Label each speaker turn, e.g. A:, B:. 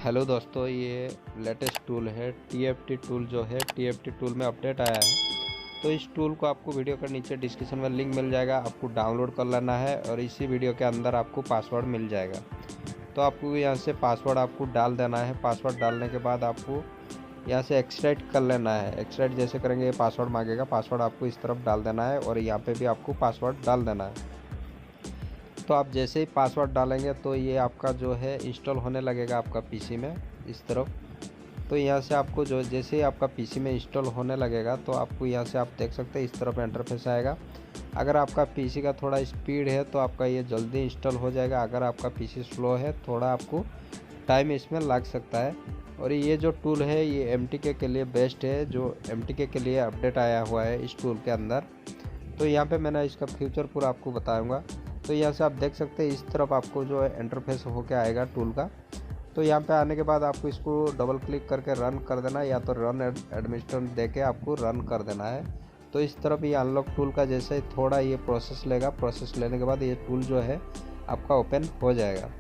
A: Hello दोस्तों, ये latest tool है TFT टूल। जो है TFT टूल में अपडेट आया है। तो इस टूल को आपको वीडियो के नीचे डिस्क्रिप्शन में लिंक मिल जाएगा, आपको डाउनलोड कर लेना है और इसी वीडियो के अंदर आपको पासवर्ड मिल जाएगा। तो आपको यहाँ से पासवर्ड आपको डाल देना है। पासवर्ड डालने के बाद आपको यहाँ से एक्सट्रैक्ट कर लेना है। एक्सट्रैक्ट जैसे करेंगे पासवर्ड मांगेगा, पासवर्ड आपको इस तरफ डाल देना है और यहाँ पे भी आपको पासवर्ड डाल देना है। तो आप जैसे ही पासवर्ड डालेंगे तो ये आपका जो है इंस्टॉल होने लगेगा आपका पीसी में इस तरफ। तो यहाँ से आपको जो जैसे ही आपका पीसी में इंस्टॉल होने लगेगा तो आपको यहाँ से आप देख सकते हैं इस तरफ इंटरफेस आएगा। अगर आपका पीसी का थोड़ा स्पीड है तो आपका ये जल्दी इंस्टॉल हो जाएगा। अगर आपका पीसी स्लो है थोड़ा आपको टाइम इसमें लग सकता है। और ये जो टूल है ये MTK के लिए बेस्ट है, जो MTK के लिए अपडेट आया हुआ है इस टूल के अंदर। तो यहाँ पे मैंने इसका फ्यूचर पूरा आपको बताऊंगा। तो यहाँ से आप देख सकते हैं इस तरफ आपको जो है इंटरफेस होके आएगा टूल का। तो यहाँ पे आने के बाद आपको इसको डबल क्लिक करके रन कर देना है, या तो रन एडमिनिस्ट्रेटर देके आपको रन कर देना है। तो इस तरफ ये अनलॉक टूल का जैसे थोड़ा ये प्रोसेस लेगा, प्रोसेस लेने के बाद ये टूल जो है आपका ओपन हो जाएगा।